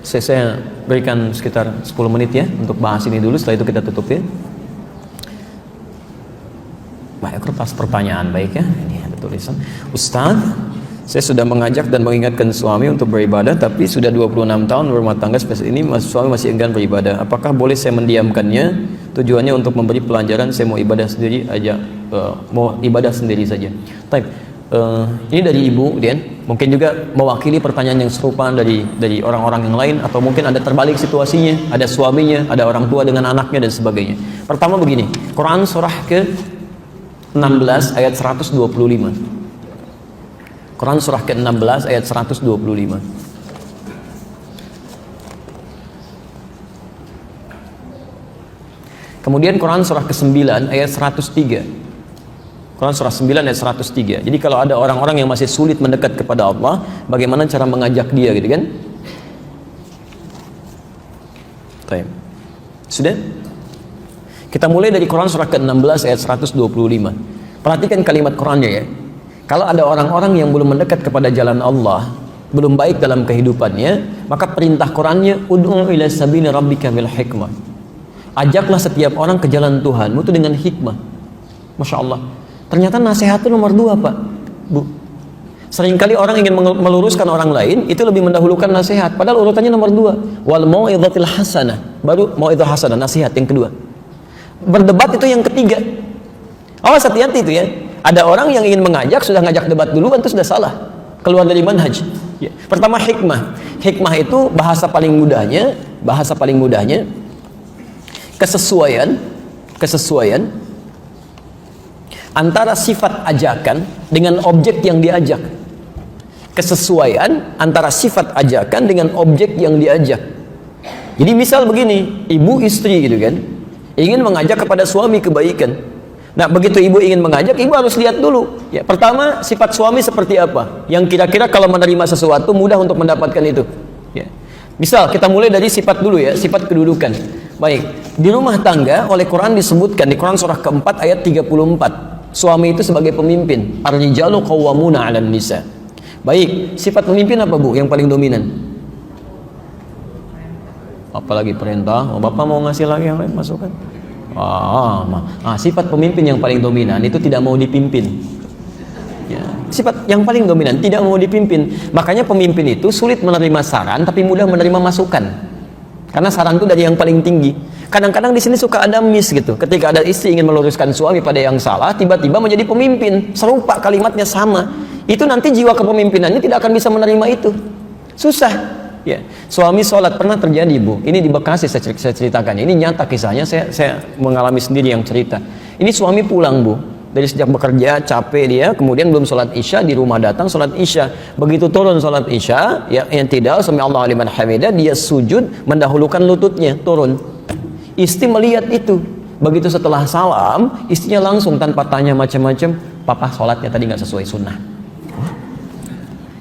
Saya berikan sekitar 10 menit ya untuk bahas ini dulu, setelah itu kita tutup ya. Baik, kertas pertanyaan baik ya. Ini ada tulisan. Ustaz, saya sudah mengajak dan mengingatkan suami untuk beribadah, tapi sudah 26 tahun berumah tangga seperti ini, suami masih enggan beribadah. Apakah boleh saya mendiamkannya? Tujuannya untuk memberi pelajaran, saya mau ibadah sendiri aja, mau ibadah sendiri saja. Baik, ini dari Ibu Dian. Mungkin juga mewakili pertanyaan yang serupa dari orang-orang yang lain, atau mungkin ada terbalik situasinya, ada suaminya, ada orang tua dengan anaknya dan sebagainya. Pertama begini, Quran surah ke-16 ayat 125. Quran surah ke-16 ayat 125. Kemudian Quran surah ke-9 ayat 103. Quran surah 9 ayat 103. Jadi kalau ada orang-orang yang masih sulit mendekat kepada Allah, bagaimana cara mengajak dia gitu kan? Baik. Sudah? Kita mulai dari Quran surah ke-16 ayat 125. Perhatikan kalimat Qurannya ya. Kalau ada orang-orang yang belum mendekat kepada jalan Allah, belum baik dalam kehidupannya, maka perintah Qurannya ud'u ila sabili rabbika bil hikmah. Ajaklah setiap orang ke jalan Tuhanmu itu dengan hikmah. Masya Allah. Ternyata nasihat itu nomor 2 Pak, Bu. Seringkali orang ingin meluruskan orang lain, itu lebih mendahulukan nasihat. Padahal urutannya nomor 2. Wal mau'izatil hasanah. Baru mau'izah hasanah, nasihat yang kedua. Berdebat itu yang ketiga. Awas, hati-hati itu ya. Ada orang yang ingin mengajak, sudah ngajak debat duluan, itu sudah salah. Keluar dari manhaj. Ya. Pertama hikmah. Hikmah itu bahasa paling mudahnya kesesuaian antara sifat ajakan dengan objek yang diajak. Kesesuaian antara sifat ajakan dengan objek yang diajak. Jadi misal begini, ibu istri gitu kan, ingin mengajak kepada suami kebaikan. Nah, begitu ibu ingin mengajak, ibu harus lihat dulu. Ya, pertama, sifat suami seperti apa? Yang kira-kira kalau menerima sesuatu mudah untuk mendapatkan itu. Ya. Misal kita mulai dari sifat dulu ya, sifat kedudukan. Baik, di rumah tangga oleh Quran disebutkan di Quran surah ke-4 ayat 34. Suami itu sebagai pemimpin. Ar-rijalu qawwamuna 'alan nisa. Baik, sifat pemimpin apa Bu yang paling dominan? Apalagi perintah. Oh, Bapak mau ngasih lagi yang lain masukan? Sifat pemimpin yang paling dominan itu tidak mau dipimpin. Ya, sifat yang paling dominan tidak mau dipimpin. Makanya pemimpin itu sulit menerima saran tapi mudah menerima masukan. Karena saran itu dari yang paling tinggi. Kadang-kadang di sini suka ada miss gitu. Ketika ada istri ingin meluruskan suami pada yang salah, tiba-tiba menjadi pemimpin. Serupa kalimatnya sama. Itu nanti jiwa kepemimpinannya tidak akan bisa menerima itu. Susah. Ya. Suami sholat pernah terjadi Bu. Ini di Bekasi saya ceritakan. Ini nyata kisahnya. Saya mengalami sendiri yang cerita. Ini suami pulang Bu. Dari sejak bekerja capek dia, kemudian belum sholat isya, di rumah datang sholat isya. Begitu turun sholat isya, ya yang tidak, sami Allahu liman hamidah, dia sujud mendahulukan lututnya, turun. Istri melihat itu. Begitu setelah salam, istrinya langsung tanpa tanya macam-macam, papa sholatnya tadi nggak sesuai sunnah.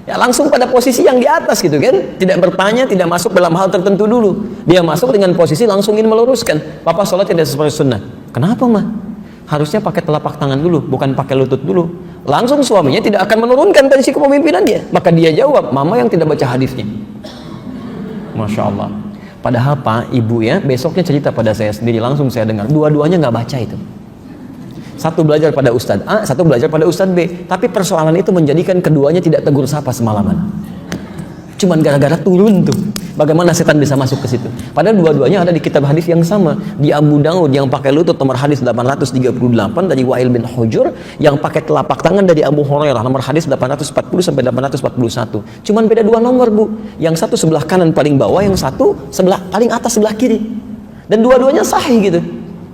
Ya langsung pada posisi yang di atas gitu kan, tidak bertanya, tidak masuk dalam hal tertentu dulu. Dia masuk dengan posisi langsung ingin meluruskan, papa sholat tidak sesuai sunnah. Kenapa mah? Harusnya pakai telapak tangan dulu, bukan pakai lutut dulu. Langsung suaminya tidak akan menurunkan tensi kepemimpinan dia. Maka dia jawab, mama yang tidak baca hadisnya. Masya Allah. Padahal Pak, Ibu ya, besoknya cerita pada saya sendiri, langsung saya dengar. Dua-duanya nggak baca itu. Satu belajar pada Ustadz A, satu belajar pada Ustadz B. Tapi persoalan itu menjadikan keduanya tidak tegur sapa semalaman. Cuman gara-gara turun tuh. Bagaimana setan bisa masuk ke situ? Padahal dua-duanya ada di kitab hadis yang sama. Di Abu Daud yang pakai lutut nomor hadis 838 dari Wa'il bin Hujur, yang pakai telapak tangan dari Abu Hurairah nomor hadis 840 sampai 841. Cuman beda 2 nomor Bu. Yang satu sebelah kanan paling bawah, yang satu sebelah paling atas sebelah kiri. Dan dua-duanya sahih gitu.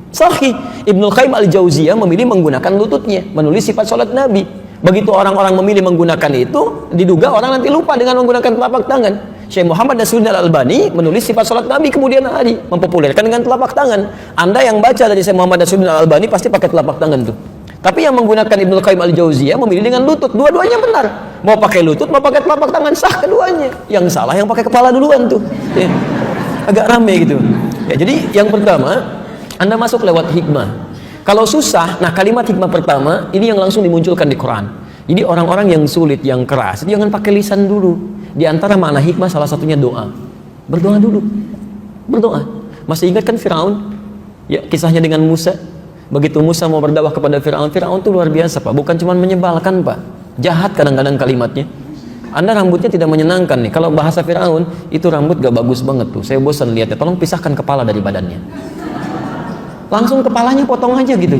Sahih. Ibnul Qayyim al-Jauziyah memilih menggunakan lututnya, menulis sifat salat Nabi. Begitu orang-orang memilih menggunakan itu, diduga orang nanti lupa dengan menggunakan telapak tangan. Syekh Muhammad Nasiruddin Al-Albani menulis sifat salat Nabi kemudian hari, mempopulerkan dengan telapak tangan. Anda yang baca dari Syekh Muhammad Nasiruddin Al-Albani pasti pakai telapak tangan tuh. Tapi yang menggunakan Ibnul Qayyim al-Jauziyah memilih dengan lutut. Dua-duanya benar. Mau pakai lutut, mau pakai telapak tangan, sah keduanya. Yang salah yang pakai kepala duluan tuh. Ya. Agak rame gitu. Ya, jadi yang pertama, Anda masuk lewat hikmah. Kalau susah, nah kalimat hikmah pertama ini yang langsung dimunculkan di Quran. Jadi orang-orang yang sulit, yang keras, jangan pakai lisan dulu. Di antara makna hikmah salah satunya doa. Berdoa dulu. Berdoa. Masih ingat kan Firaun? Ya, kisahnya dengan Musa. Begitu Musa mau berdakwah kepada Firaun, Firaun itu luar biasa, Pak. Bukan cuma menyebalkan, Pak. Jahat kadang-kadang kalimatnya. Anda rambutnya tidak menyenangkan nih. Kalau bahasa Firaun, itu rambut gak bagus banget tuh. Saya bosan lihatnya. Tolong pisahkan kepala dari badannya. Langsung kepalanya potong aja gitu.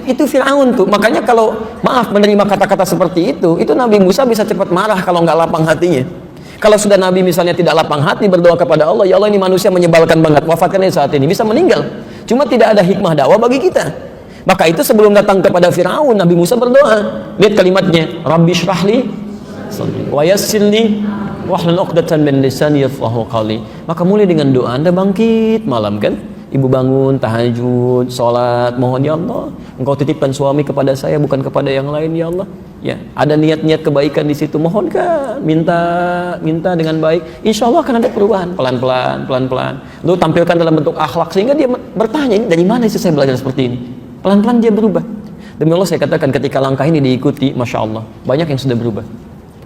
Itu Firaun tuh. Makanya kalau maaf menerima kata-kata seperti itu Nabi Musa bisa cepat marah kalau nggak lapang hatinya. Kalau sudah Nabi misalnya tidak lapang hati berdoa kepada Allah, ya Allah ini manusia menyebalkan banget, wafatkan ini saat ini, bisa meninggal. Cuma tidak ada hikmah dakwah bagi kita. Maka itu sebelum datang kepada Firaun, Nabi Musa berdoa. Lihat kalimatnya, Rabbi syrahli wa yassirli wahlul 'uqdatam min lisani yafqahu qawli. Maka mulai dengan doa Anda bangkit malam kan? Ibu bangun, tahajud, sholat, mohon ya Allah, Engkau titipkan suami kepada saya bukan kepada yang lain ya Allah. Ya, ada niat-niat kebaikan di situ, mohonkan, minta dengan baik. Insya Allah akan ada perubahan, pelan-pelan. Lalu tampilkan dalam bentuk akhlak sehingga dia bertanya, ini dari mana sih saya belajar seperti ini? Pelan-pelan dia berubah. Demi Allah saya katakan ketika langkah ini diikuti, masya Allah, banyak yang sudah berubah.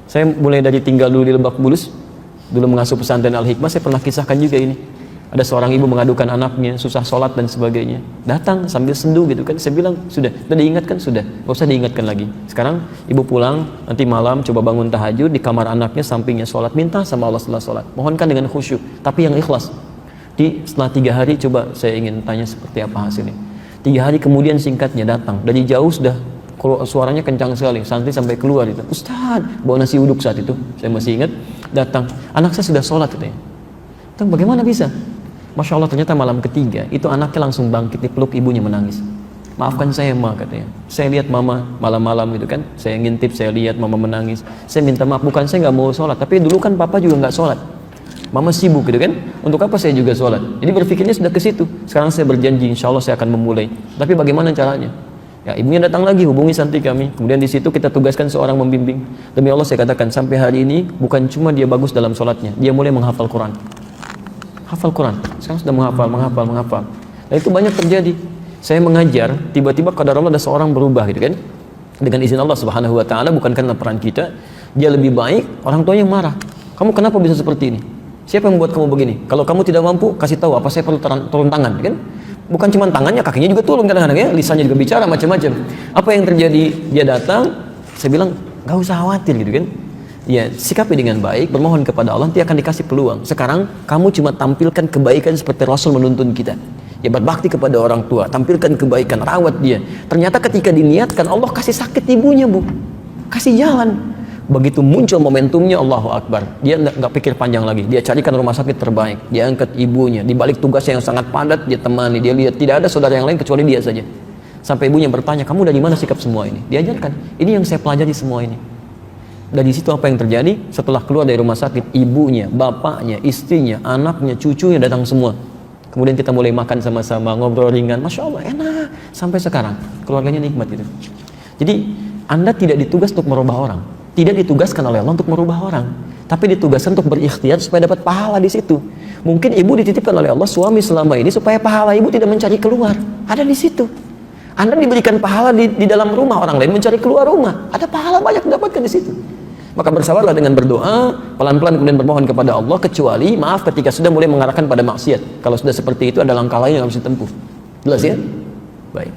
Saya mulai dari tinggal dulu di Lebak Bulus, dulu mengasuh pesantren Al-Hikmah, saya pernah kisahkan juga ini. Ada seorang ibu mengadukan anaknya susah sholat dan sebagainya, datang sambil sendu gitu kan. Saya bilang sudah diingatkan, sudah gak usah diingatkan lagi. Sekarang ibu pulang nanti malam coba bangun tahajud di kamar anaknya, sampingnya sholat, minta sama Allah setelah sholat, mohonkan dengan khusyuk tapi yang ikhlas. Setelah 3 hari coba saya ingin tanya seperti apa hasilnya. 3 hari kemudian singkatnya datang dari jauh, sudah suaranya kencang sekali, santri sampai keluar itu, Ustaz bawa nasi uduk saat itu, saya masih ingat. Datang, anak saya sudah sholat katanya. Bagaimana bisa? Masya Allah, ternyata malam ketiga itu anaknya langsung bangkit, dipeluk ibunya menangis. Maafkan saya ma, katanya. Saya lihat mama malam-malam gitu kan, saya ngintip, saya lihat mama menangis. Saya minta maaf, bukan saya nggak mau sholat, tapi dulu kan papa juga nggak sholat. Mama sibuk gitu kan, untuk apa saya juga sholat? Jadi berpikirnya sudah ke situ. Sekarang saya berjanji, insya Allah saya akan memulai. Tapi bagaimana caranya? Ya, ibunya datang lagi, hubungi santri kami. Kemudian di situ kita tugaskan seorang membimbing. Demi Allah saya katakan, sampai hari ini bukan cuma dia bagus dalam sholatnya, dia mulai menghafal Quran. Hafal Quran, sekarang sudah menghafal. Dan itu banyak terjadi. Saya mengajar, tiba-tiba kadar Allah ada seorang berubah gitu kan, dengan izin Allah Subhanahu Wa Taala, bukan karena peran kita. Dia lebih baik, orang tuanya marah. Kamu kenapa bisa seperti ini? Siapa yang membuat kamu begini? Kalau kamu tidak mampu, kasih tahu, apa saya perlu turun tangan kan? Bukan cuma tangannya, kakinya juga turun kadang-kadang ya, lisannya juga bicara macam-macam. Apa yang terjadi? Dia datang, saya bilang nggak usah khawatir gitu kan. Ya, sikapi dengan baik, bermohon kepada Allah, nanti akan dikasih peluang. Sekarang kamu cuma tampilkan kebaikan seperti Rasul menuntun kita. Ya, berbakti kepada orang tua, tampilkan kebaikan, rawat dia. Ternyata ketika diniatkan, Allah kasih sakit ibunya, Bu. Kasih jalan. Begitu muncul momentumnya, Allahu Akbar. Dia nggak pikir panjang lagi. Dia carikan rumah sakit terbaik. Dia angkat ibunya. Di balik tugasnya yang sangat padat, dia temani. Dia lihat tidak ada saudara yang lain kecuali dia saja. Sampai ibunya bertanya, kamu dari mana sikap semua ini? Diajarkan. Ini yang saya pelajari semua ini. Dari situ apa yang terjadi? Setelah keluar dari rumah sakit, ibunya, bapaknya, istrinya, anaknya, cucunya datang semua. Kemudian kita mulai makan sama-sama, ngobrol ringan. Masya Allah, enak. Sampai sekarang, keluarganya nikmat gitu. Jadi, Anda tidak ditugas untuk merubah orang. Tidak ditugaskan oleh Allah untuk merubah orang. Tapi ditugaskan untuk berikhtiar supaya dapat pahala di situ. Mungkin ibu dititipkan oleh Allah, suami selama ini, supaya pahala ibu tidak mencari keluar. Ada di situ. Anda diberikan pahala di dalam rumah, orang lain mencari keluar rumah. Ada pahala banyak didapatkan di situ. Maka bersabarlah dengan berdoa, pelan-pelan kemudian bermohon kepada Allah, kecuali maaf ketika sudah mulai mengarahkan pada maksiat. Kalau sudah seperti itu ada langkah lain yang harus ditempuh. Jelas ya? Baik.